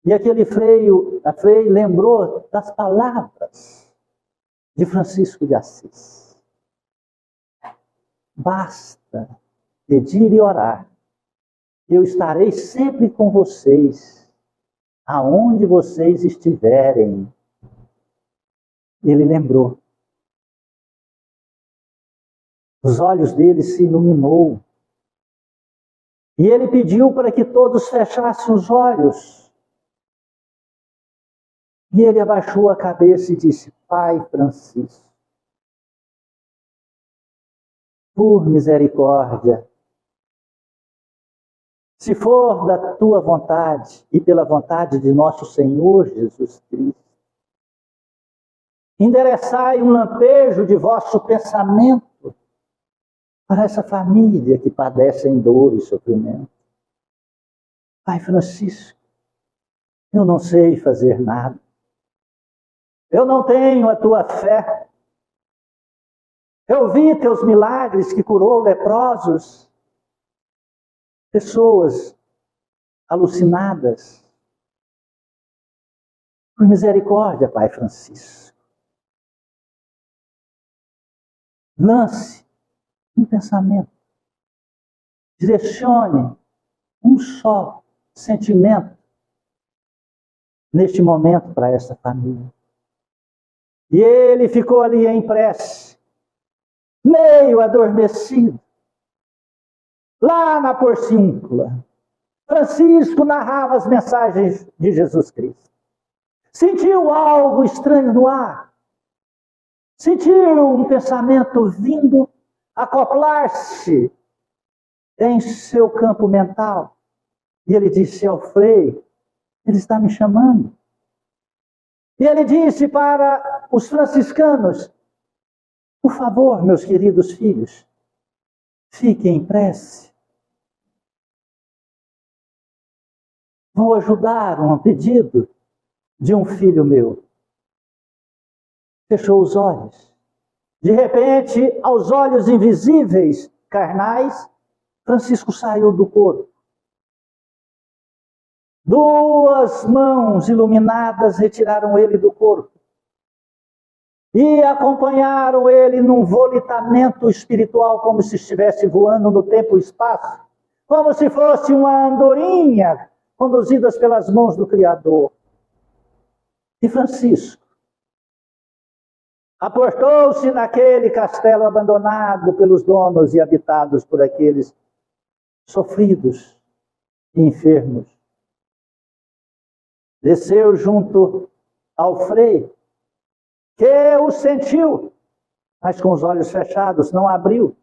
[SPEAKER 1] E aquele frei lembrou das palavras de Francisco de Assis. Basta pedir e orar. Eu estarei sempre com vocês, aonde vocês estiverem. Ele lembrou. Os olhos dele se iluminou. E ele pediu para que todos fechassem os olhos. E ele abaixou a cabeça e disse: Pai Francisco, por misericórdia, se for da tua vontade e pela vontade de nosso Senhor Jesus Cristo, endereçai um lampejo de vosso pensamento para essa família que padece em dor e sofrimento. Pai Francisco, eu não sei fazer nada. Eu não tenho a tua fé. Eu vi teus milagres que curou leprosos, pessoas alucinadas. Por misericórdia, Pai Francisco, lance um pensamento, direcione um só sentimento neste momento para esta família. E ele ficou ali em prece, meio adormecido, lá na porciúncula. Francisco narrava as mensagens de Jesus Cristo. Sentiu algo estranho no ar. Sentiu um pensamento vindo acoplar-se em seu campo mental. E ele disse ao frei: ele está me chamando. E ele disse para os franciscanos: por favor, meus queridos filhos, fiquem em prece. Vou ajudar um pedido de um filho meu. Fechou os olhos. De repente, aos olhos invisíveis, carnais, Francisco saiu do corpo. Duas mãos iluminadas retiraram ele do corpo e acompanharam ele num volitamento espiritual, como se estivesse voando no tempo e espaço, como se fosse uma andorinha conduzidas pelas mãos do Criador. E Francisco aportou-se naquele castelo abandonado pelos donos e habitados por aqueles sofridos e enfermos. Desceu junto ao Frei, que o sentiu, mas com os olhos fechados, não abriu.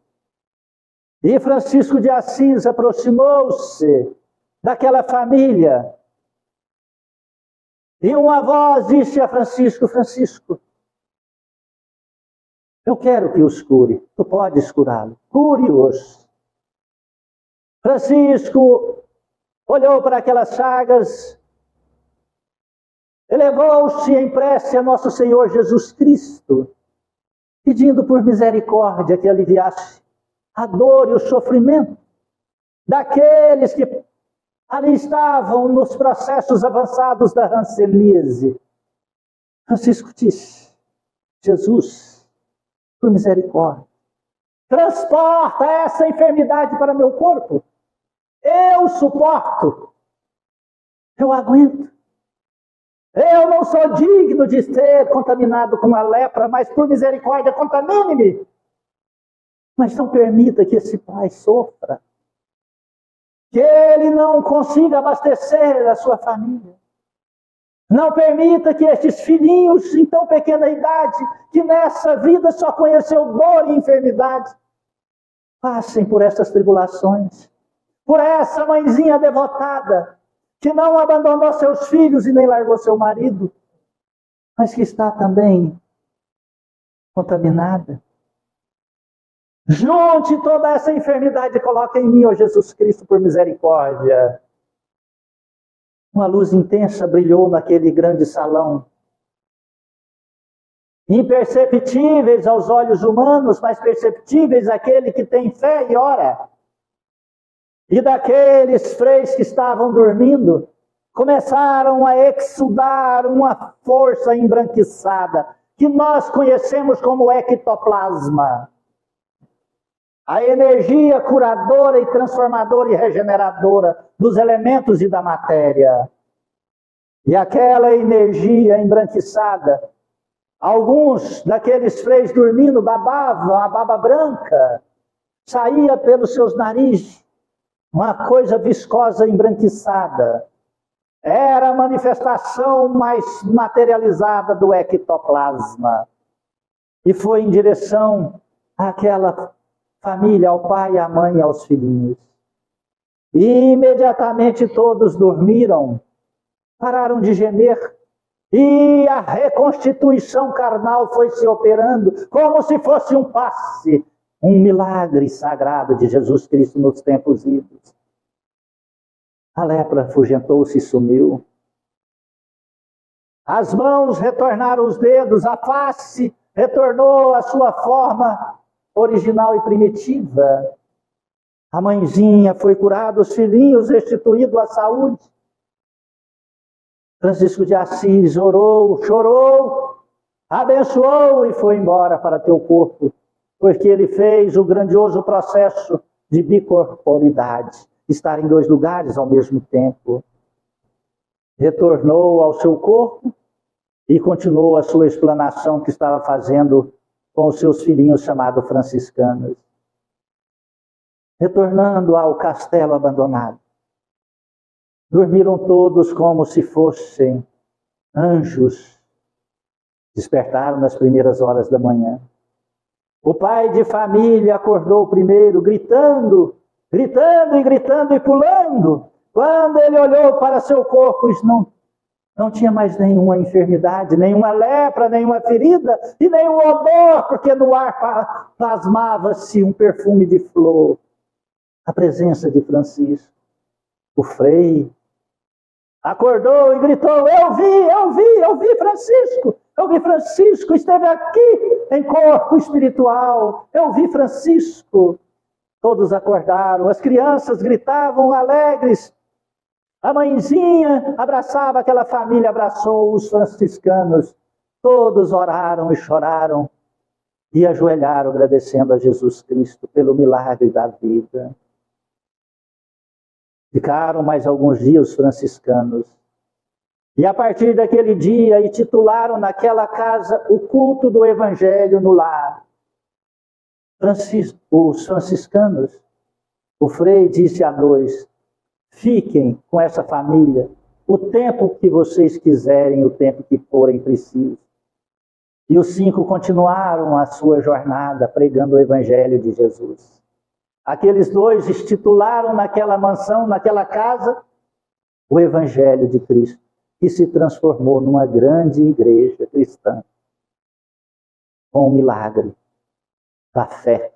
[SPEAKER 1] E Francisco de Assis aproximou-se daquela família. E uma voz disse a Francisco: Francisco, eu quero que os cure. Tu podes curá-lo. Cure-os. Francisco olhou para aquelas chagas, elevou-se em prece a nosso Senhor Jesus Cristo, pedindo por misericórdia que aliviasse a dor e o sofrimento daqueles que ali estavam nos processos avançados da hanseníase. Francisco disse: Jesus, por misericórdia, transporta essa enfermidade para meu corpo. Eu suporto. Eu aguento. Eu não sou digno de ser contaminado com a lepra, mas por misericórdia contamine-me. Mas não permita que esse pai sofra, que ele não consiga abastecer a sua família. Não permita que estes filhinhos em tão pequena idade, que nessa vida só conheceu dor e enfermidade, passem por essas tribulações. Por essa mãezinha devotada, que não abandonou seus filhos e nem largou seu marido, mas que está também contaminada. Junte toda essa enfermidade e coloque em mim, ó Jesus Cristo, por misericórdia. Uma luz intensa brilhou naquele grande salão. Imperceptíveis aos olhos humanos, mas perceptíveis àquele que tem fé e ora. E daqueles freis que estavam dormindo, começaram a exudar uma força embranquiçada, que nós conhecemos como ectoplasma. A energia curadora e transformadora e regeneradora dos elementos e da matéria. E aquela energia embranquiçada, alguns daqueles freis dormindo babavam, a baba branca saía pelos seus narizes, uma coisa viscosa embranquiçada. Era a manifestação mais materializada do ectoplasma. E foi em direção àquela família, ao pai, à mãe e aos filhinhos. E imediatamente todos dormiram, pararam de gemer, e a reconstituição carnal foi se operando, como se fosse um passe, um milagre sagrado de Jesus Cristo nos tempos idos. A lepra afugentou-se e sumiu. As mãos retornaram os dedos, a face retornou à sua forma original e primitiva. A mãezinha foi curada, os filhinhos restituídos à saúde. Francisco de Assis orou, chorou, abençoou e foi embora para teu corpo, porque ele fez o grandioso processo de bicorporidade, estar em dois lugares ao mesmo tempo. Retornou ao seu corpo e continuou a sua explanação que estava fazendo com os seus filhinhos chamados franciscanos. Retornando ao castelo abandonado, dormiram todos como se fossem anjos. Despertaram nas primeiras horas da manhã. O pai de família acordou primeiro, gritando e pulando. Quando ele olhou para seu corpo, não tinha mais nenhuma enfermidade, nenhuma lepra, nenhuma ferida e nenhum odor, porque no ar plasmava-se um perfume de flor. A presença de Francisco, o Frei, acordou e gritou: eu vi Francisco! Eu vi Francisco, esteve aqui em corpo espiritual. Eu vi Francisco. Todos acordaram, as crianças gritavam alegres. A mãezinha abraçava aquela família, abraçou os franciscanos. Todos oraram e choraram e ajoelharam agradecendo a Jesus Cristo pelo milagre da vida. Ficaram mais alguns dias os franciscanos. E a partir daquele dia, intitularam naquela casa o culto do Evangelho no lar. Os franciscanos O Frei disse a 2, fiquem com essa família o tempo que vocês quiserem, o tempo que forem preciso. E os 5 continuaram a sua jornada pregando o Evangelho de Jesus. Aqueles 2 institularam naquela mansão, naquela casa, o Evangelho de Cristo, que se transformou numa grande igreja cristã, com o milagre da fé,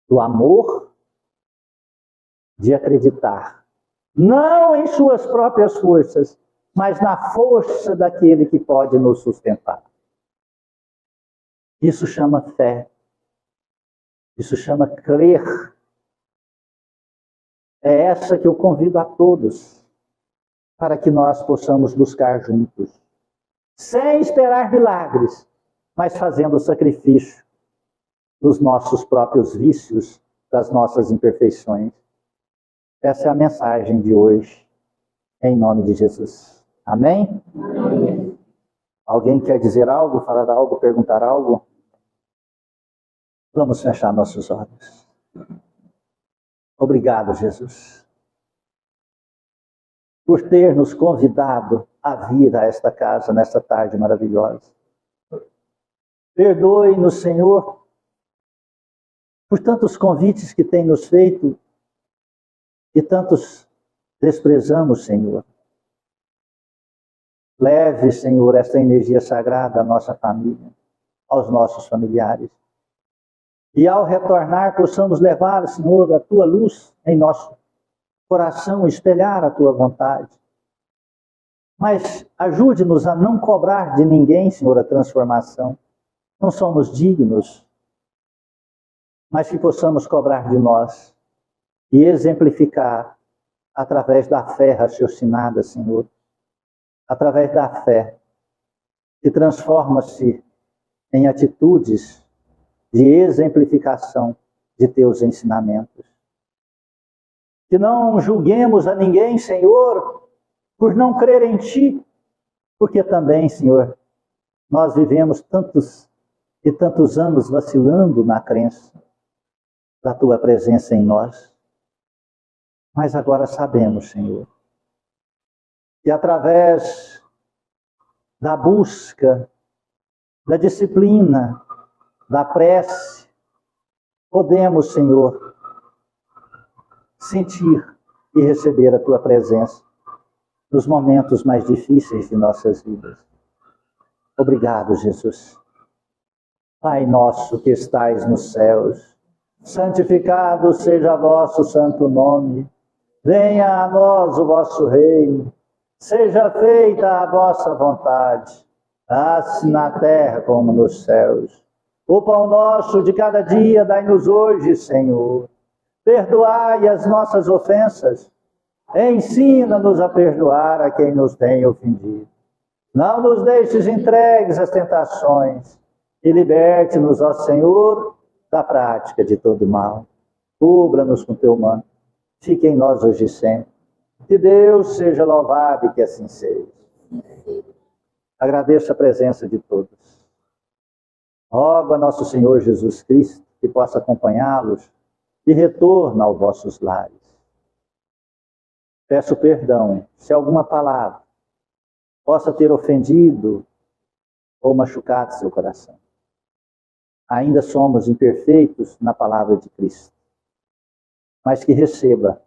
[SPEAKER 1] do amor, de acreditar, não em suas próprias forças, mas na força daquele que pode nos sustentar. Isso chama fé. Isso chama crer. É essa que eu convido a todos, para que nós possamos buscar juntos, sem esperar milagres, mas fazendo o sacrifício dos nossos próprios vícios, das nossas imperfeições. Essa é a mensagem de hoje, em nome de Jesus. Amém? Amém. Alguém quer dizer algo, falar algo, perguntar algo? Vamos fechar nossos olhos. Obrigado, Jesus, por ter nos convidado a vir a esta casa nesta tarde maravilhosa. Perdoe-nos, Senhor, por tantos convites que tem nos feito e tantos desprezamos, Senhor. Leve, Senhor, esta energia sagrada à nossa família, aos nossos familiares. E ao retornar, possamos levar, Senhor, a Tua luz em nosso coração, espelhar a Tua vontade. Mas ajude-nos a não cobrar de ninguém, Senhor, a transformação. Não somos dignos, mas que possamos cobrar de nós e exemplificar através da fé raciocinada, Senhor. Através da fé que transforma-se em atitudes de exemplificação de Teus ensinamentos. Que não julguemos a ninguém, Senhor, por não crer em Ti, porque também, Senhor, nós vivemos tantos e tantos anos vacilando na crença da Tua presença em nós. Mas agora sabemos, Senhor, que através da busca, da disciplina, da prece, podemos, Senhor, sentir e receber a Tua presença nos momentos mais difíceis de nossas vidas. Obrigado, Jesus. Pai nosso que estais nos céus, santificado seja vosso santo nome. Venha a nós o vosso reino. Seja feita a vossa vontade, assim na terra como nos céus. O pão nosso de cada dia dai-nos hoje, Senhor. Perdoai as nossas ofensas. Ensina-nos a perdoar a quem nos tem ofendido. Não nos deixes entregues às tentações e liberte-nos, ó Senhor, da prática de todo mal. Cubra-nos com teu manto. Fique em nós hoje e sempre. Que Deus seja louvado e que assim seja. Agradeço a presença de todos. Rogo a nosso Senhor Jesus Cristo que possa acompanhá-los de retorno aos vossos lares. Peço perdão se alguma palavra possa ter ofendido ou machucado seu coração. Ainda somos imperfeitos na palavra de Cristo, mas que receba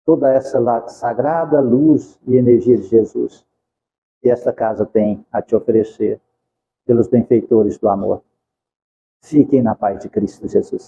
[SPEAKER 1] toda essa sagrada luz e energia de Jesus que esta casa tem a te oferecer pelos benfeitores do amor. Fiquem na paz de Cristo Jesus.